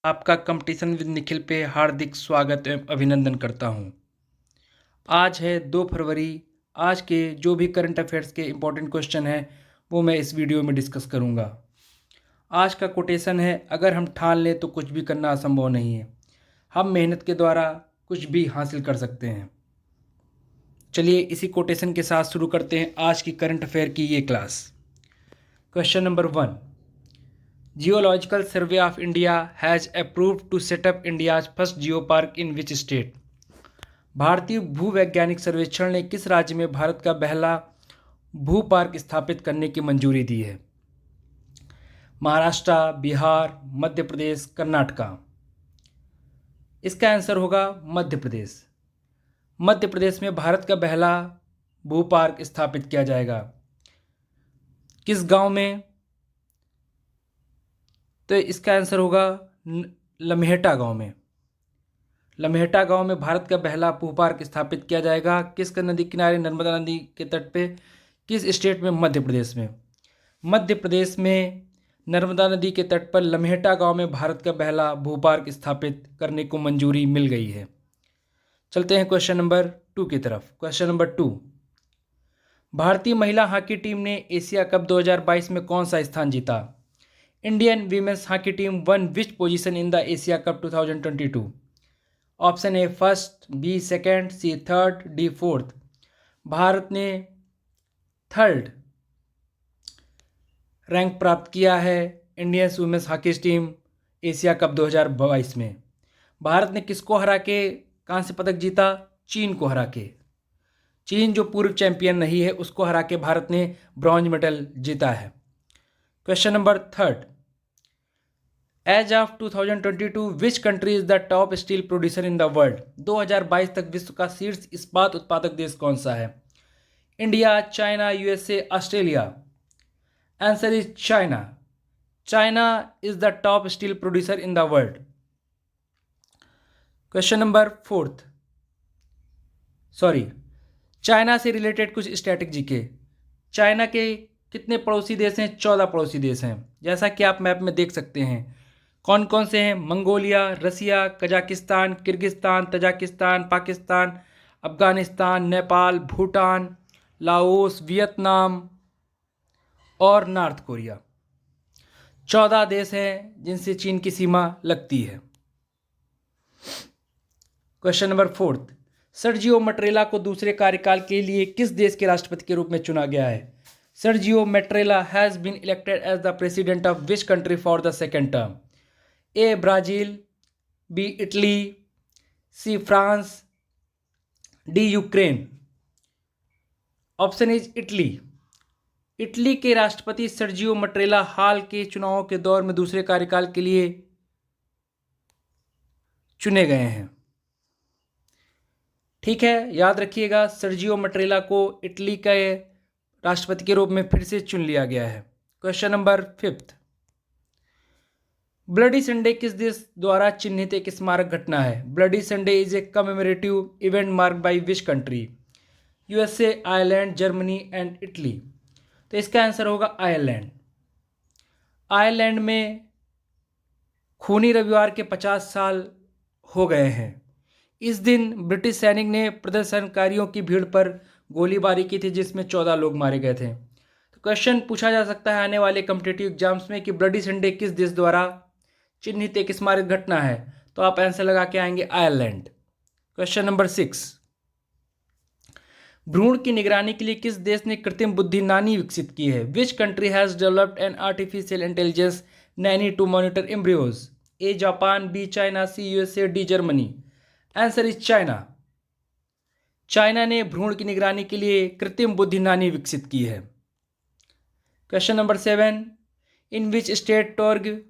आपका competition with Nikhil पे हार्दिक स्वागत एवं अभिनंदन करता हूं। आज है 2 फरवरी। आज के जो भी करंट अफेयर्स के इम्पोर्टेंट क्वेश्चन हैं वो मैं इस वीडियो में डिस्कस करूंगा। आज का कोटेशन है, अगर हम ठान लें तो कुछ भी करना असंभव नहीं है। हम मेहनत के द्वारा कुछ भी हासिल कर सकते हैं। चलिए इसी कोटेशन के साथ शुरू करते हैं आज की करंट अफेयर की ये class. Question number 1, Geological Survey of India has approved to set up India's first geopark in which state? भारतीय भूवैज्ञानिक सर्वेक्षण ने किस राज्य में भारत का पहला भू पार्क स्थापित करने की मंजूरी दी है? महाराष्ट्र, बिहार, मध्य प्रदेश, कर्नाटका। इसका आंसर होगा मध्य प्रदेश। मध्य प्रदेश में भारत का पहला भू पार्क स्थापित किया जाएगा। किस गांव में? तो इसका आंसर होगा लम्हेटा गांव में। लम्हेटा गांव में भारत का पहला भू पार्क स्थापित किया जाएगा। किस नदी किनारे? नर्मदा नदी के तट पे। किस स्टेट में? मध्य प्रदेश में। मध्य प्रदेश में नर्मदा नदी के तट पर लम्हेटा गांव में भारत का पहला भू पार्क स्थापित करने को मंजूरी मिल गई है। चलते हैं क्वेश्चन नंबर 2 की तरफ। क्वेश्चन नंबर 2, भारतीय महिला हॉकी टीम ने एशिया कप 2022 में कौन सा स्थान जीता? Indian women's hockey team won which position in the Asia Cup 2022? Option A first, B second, C third, D fourth. Bharat ने थर्ड रैंक प्राप्त किया है Indian women's hockey team Asia Cup 2022 में। भारत ने किसको हरा के कांस्य पदक जीता? चीन को हरा के। चीन जो पूर्व चैंपियन नहीं है उसको हरा के भारत ने ब्रॉन्ज मेडल जीता है। Question number 3, as of 2022 which country is the top steel producer in the world? 2022 तक विश्व का शीर्ष इस्पात उत्पादक देश कौन सा है? India, China, USA, Australia. Answer is China. China is the top steel producer in the world. Question number 4, China से रिलेटेड कुछ स्टैटिक जीके। चाइना के कितने पड़ोसी देश हैं? 14 पड़ोसी देश हैं, जैसा कि आप मैप में देख सकते हैं। कौन कौन से हैं? Mongolia, Russia, Kazakhstan, Kyrgyzstan, Tajikistan, Pakistan, Afghanistan, Nepal, Bhutan, Laos, Vietnam और नॉर्थ कोरिया। 14 देश हैं जिनसे चीन की सीमा लगती है। क्वेश्चन नंबर 4, सर्जियो मटरेला को दूसरे कार्यकाल के लिए किस देश के राष्ट्रपति के रूप में चुना गया है? Sergio Mattarella has been elected as the president of which country for the second term? A Brazil, B Italy, C France, D Ukraine. Option is Italy. Italy के राष्ट्रपति सर्जियो मटरेला हाल के चुनावों के दौर में दूसरे कार्यकाल के लिए चुने गए हैं। ठीक है, याद रखिएगा, सर्जियो मटरेला को इटली के राष्ट्रपति के रूप में फिर से चुन लिया गया है। क्वेश्चन नंबर 5, ब्लडी संडे किस देश द्वारा चिन्हित एक स्मारक घटना है? Bloody Sunday is a commemorative event marked by which country? USA, Ireland, Germany and Italy. तो इसका आंसर होगा आयरलैंड। आयरलैंड में खूनी रविवार के 50 साल हो गए हैं। इस दिन ब्रिटिश सैनिक ने प्रदर्शनकारियों की भीड़ पर गोलीबारी की थी जिसमें 14 लोग मारे गए थे। तो क्वेश्चन पूछा जा सकता है आने वाले कॉम्पिटिटिव एग्जाम्स में कि ब्लडी संडे किस देश द्वारा चिन्हित एक स्मारक घटना है? तो आप आंसर लगा के आएंगे आयरलैंड। क्वेश्चन नंबर 6, भ्रूण की निगरानी के लिए किस देश ने कृत्रिम बुद्धि नानी विकसित की है? Which country has developed an artificial intelligence nanny to monitor embryos? A Japan, B China, C USA, D Germany. Answer is China. China ने भ्रूण की निगरानी के लिए कृत्रिम बुद्धि नानी विकसित की है। Question number 7, in which state Torgya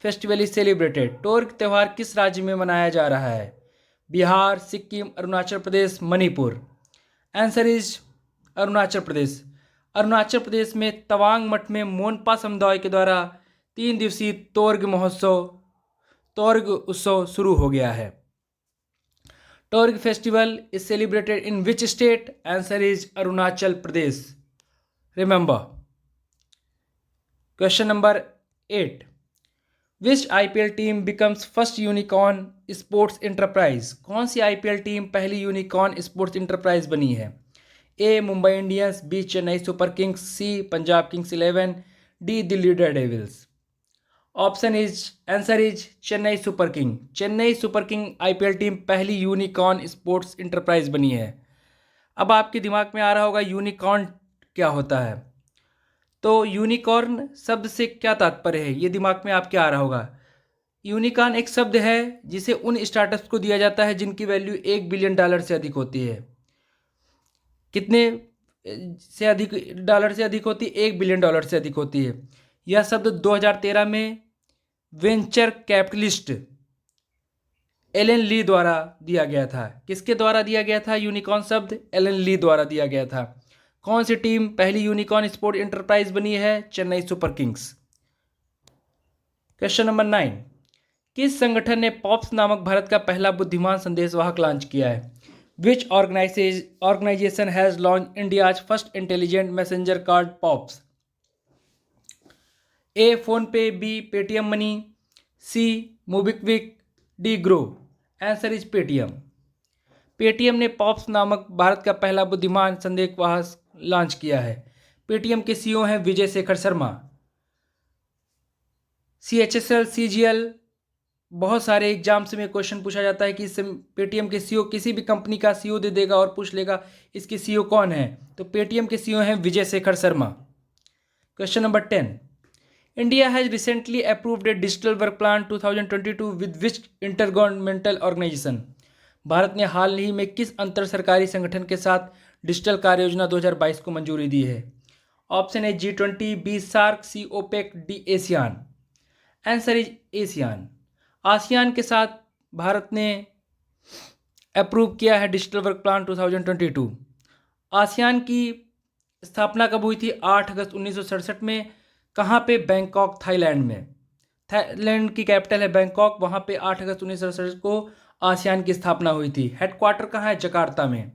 festival is celebrated? Torgya त्यौहार किस राज्य में मनाया जा रहा है? बिहार, सिक्किम, अरुणाचल प्रदेश, मणिपुर। Answer is Arunachal Pradesh. अरुणाचल प्रदेश में तवांग मठ में मोनपा समुदाय के द्वारा 3 दिवसीय तोर्ग उत्सव शुरू हो गया है। Torgya festival is celebrated in which state? Answer is Arunachal Pradesh. Remember. Question number 8, which IPL team becomes first unicorn sports enterprise? कौन सी आईपीएल टीम पहली यूनिकॉर्न स्पोर्ट्स इंटरप्राइज बनी है? A Mumbai Indians, B Chennai Super Kings, C Punjab Kings 11, D Delhi Daredevils. Option is answer is Chennai Super King. Chennai Super King IPL team पहली unicorn sports enterprise बनी है। अब आपके दिमाग में आ रहा होगा यूनिकॉर्न क्या होता है। तो यूनिकॉर्न शब्द से क्या तात्पर्य है, ये दिमाग में आपके आ रहा होगा। यूनिकॉर्न एक शब्द है जिसे उन स्टार्टअप्स को दिया जाता है जिनकी वैल्यू $1 बिलियन से अधिक होती है। कितने से अधिक डॉलर से अधिक होती है? $1 बिलियन से अधिक होती है। यह शब्द 2013 में वेंचर कैपिटलिस्ट एलन ली द्वारा दिया गया था। किसके द्वारा दिया गया था यूनिकॉर्न शब्द? एलन ली द्वारा दिया गया था। कौन सी टीम पहली यूनिकॉर्न स्पोर्ट इंटरप्राइज बनी है? Chennai Super Kings. Question number 9, किस संगठन ने पॉप्स नामक भारत का पहला बुद्धिमान संदेशवाहक लॉन्च किया है? Which organisation has launch India's first intelligent messenger card Pops? A PhonePe, B Paytm Money, C MobiKwik, D Groww. Answer is Paytm. Paytm ने पॉप्स नामक भारत का पहला बुद्धिमान संदेशवाहक लॉन्च किया है। पेटीएम के सीईओ हैं विजय शेखर शर्मा। CHSL CGL बहुत सारे एग्जाम्स में क्वेश्चन पूछा जाता है कि पेटीएम के सीईओ, किसी भी कंपनी का सीईओ दे देगा और पूछ लेगा इसके सीईओ कौन है, तो पेटीएम के सीईओ हैं Vijay Shekhar Sharma. Question number 10, India has recently approved a digital work plan 2022 with which intergovernmental organisation? Bharat ने हाल ही में किस अंतर सरकारी संगठन के साथ डिजिटल कार्य योजना 2022 को मंजूरी दी है? ऑप्शन है G20, B SAARC, C OPEC, D ASEAN. Answer is ASEAN. ASEAN के साथ भारत ने अप्रूव किया है डिजिटल वर्क प्लान 2022। आसियान की स्थापना कब हुई थी? 8 अगस्त 1967 में। कहाँ पे? बैंकॉक, थाईलैंड में। थाईलैंड की कैपिटल है बैंकॉक। वहाँ पे 8 अगस्त 1967 को आसियान की स्थापना हुई थी। हेडक्वार्टर कहाँ है? जकार्ता में।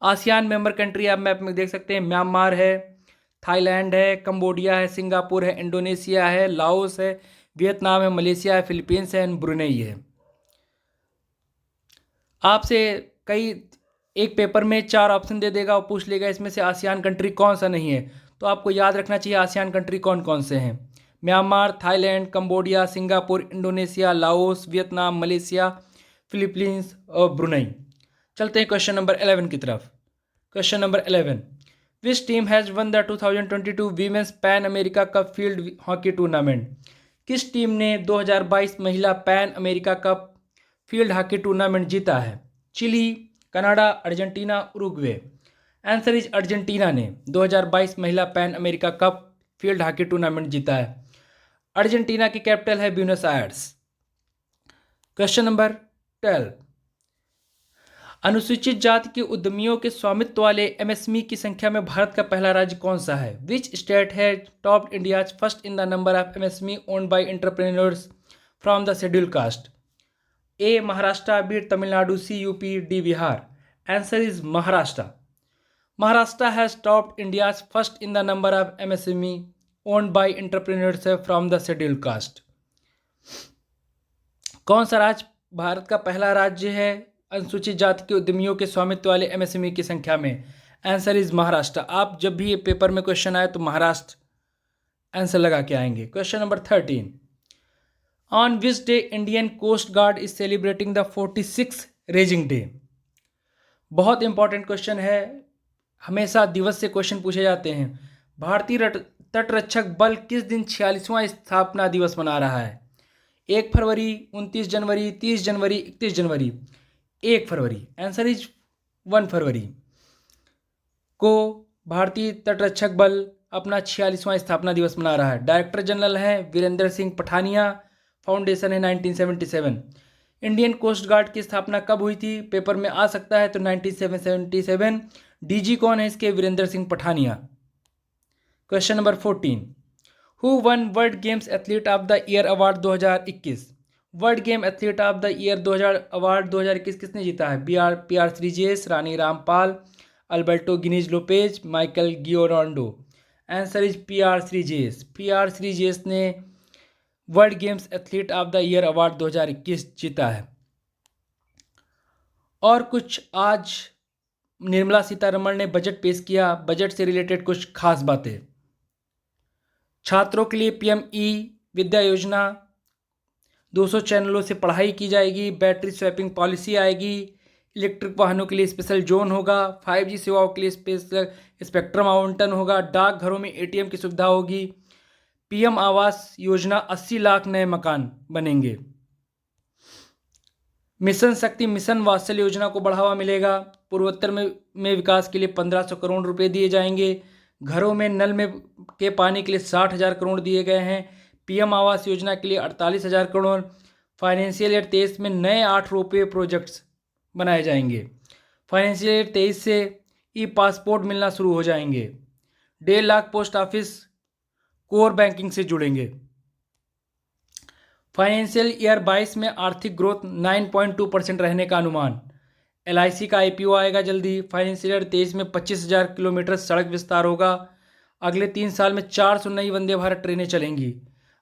आसियान मेंबर कंट्री आप मैप में देख सकते हैं, म्यांमार है, थाईलैंड है, कंबोडिया है, सिंगापुर है, इंडोनेशिया है, लाओस है, वियतनाम है, मलेशिया है, फिलीपींस है, ब्रुनेई है। आपसे एक पेपर में 4 ऑप्शन दे देगा और पूछ लेगा इसमें से आसियान कंट्री कौन सा नहीं है, तो आपको याद रखना चाहिए आसियान कंट्री कौन कौन से हैं। Myanmar, Thailand, Cambodia, Singapore, Indonesia, Laos, Vietnam, Malaysia, Philippines और ब्रुनेई। चलते हैं क्वेश्चन नंबर 11 की तरफ। Question number 11, which team has won the 2022 women's Pan America Cup field hockey tournament? किस टीम ने 2022 महिला Pan America Cup field hockey tournament जीता है? Chile, Canada, Argentina, Uruguay. Answer is Argentina ने 2022 महिला Pan America Cup field hockey tournament जीता है। अर्जेंटीना की कैपिटल है ब्यूनस आयर्स। क्वेश्चन नंबर 12, अनुसूचित जाति के उद्यमियों के स्वामित्व वाले एमएसएमई की संख्या में भारत का पहला राज्य कौन सा है? विच स्टेट है topped India's first in the number of MSME owned by entrepreneurs from the schedule caste? A Maharashtra, B Tamil Nadu, C UP, D Bihar. Answer is Maharashtra. Maharashtra has topped India's first in the number of MSME owned by entrepreneurs from the schedule caste. कौन सा राज्य भारत का पहला राज्य है अनुसूचित जाति के उद्यमियों के स्वामित्व वाले एमएसएमई की संख्या में? Answer is Maharashtra. आप जब भी ये पेपर में क्वेश्चन आए तो महाराष्ट्र आंसर लगा के आएंगे। Question number 13, on which day Indian Coast Guard is celebrating the 46th raising day? बहुत इंपॉर्टेंट क्वेश्चन है, हमेशा दिवस से क्वेश्चन पूछे जाते हैं। भारतीय तटरक्षक बल किस दिन 46वां स्थापना दिवस मना रहा है? 1 फरवरी, 29 जनवरी, 30 जनवरी, 31 जनवरी। 1 फरवरी। आंसर इज 1 फरवरी को भारतीय तटरक्षक बल अपना 46वां स्थापना दिवस मना रहा है। डायरेक्टर जनरल है वीरेंद्र सिंह पठानिया। फाउंडेशन है 1977। इंडियन कोस्ट गार्ड की स्थापना कब हुई थी? पेपर में आ सकता है तो 1977। डीजी कौन है इसके? Virender Singh Pathania. Question number 14, who won world games athlete of the year award 2021? World game athlete of the year 2000 award 2021 किसने जीता है? PR Sreejesh, Rani Rampal, Alberto Gines Lopez, Michael गियोरांडो। Answer is PR Sreejesh. PR Sreejesh ने world games athlete of the year award 2021 जीता है। और कुछ आज निर्मला सीतारमण ने बजट पेश किया, बजट से रिलेटेड कुछ खास बातें। छात्रों के लिए पीएम ई विद्या योजना, 200 चैनलों से पढ़ाई की जाएगी, बैटरी स्वैपिंग पॉलिसी आएगी, इलेक्ट्रिक वाहनों के लिए स्पेशल जोन होगा, 5G सेवाओं के लिए स्पेशल स्पेक्ट्रम आवंटन होगा, डाकघरों में एटीएम की सुविधा होगी, पीएम आवास योजना 80 लाख नए मकान बनेंगे, मिशन शक्ति मिशन वात्सल्य योजना को बढ़ावा मिलेगा, पूर्वोत्तर में विकास के लिए 1500 करोड़ रुपए दिए जाएंगे, घरों में नल में के पानी के लिए 60,000 करोड़ दिए गए हैं, पीएम आवास योजना के लिए 48,000 करोड़, फाइनेंशियल ईयर 23 में नए 8 रोपवे प्रोजेक्ट्स बनाए जाएंगे, फाइनेंशियल ईयर 23 से ई पासपोर्ट मिलना शुरू हो जाएंगे, 1.5 lakh post office core banking से जुड़ेंगे, फाइनेंशियल ईयर 22 में आर्थिक ग्रोथ 9.2% रहने का अनुमान, LIC का IPO आएगा जल्दी, फाइनेंशियल ईयर 23 में 25,000 किलोमीटर सड़क विस्तार होगा, अगले 3 साल में 400 नई वंदे भारत ट्रेनें चलेंगी,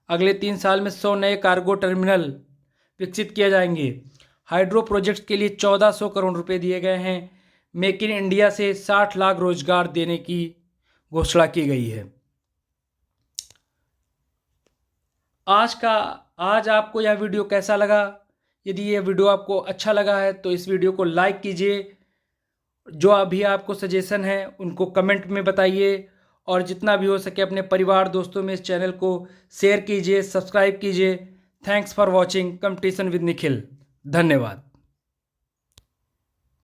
अगले 3 साल में 100 नए कार्गो टर्मिनल विकसित किए जाएंगे, हाइड्रो प्रोजेक्ट्स के लिए 1400 करोड़ रुपए दिए गए हैं, मेक इन इंडिया से 60 लाख रोजगार देने की घोषणा की गई है। आज आपको यह वीडियो कैसा लगा? यदि यह वीडियो आपको अच्छा लगा है तो इस वीडियो को लाइक कीजिए, जो अभी आपको सजेशन है उनको कमेंट में बताइए, और जितना भी हो सके अपने परिवार दोस्तों में इस चैनल को शेयर कीजिए, सब्सक्राइब कीजिए। Thanks for watching competition with Nikhil. धन्यवाद।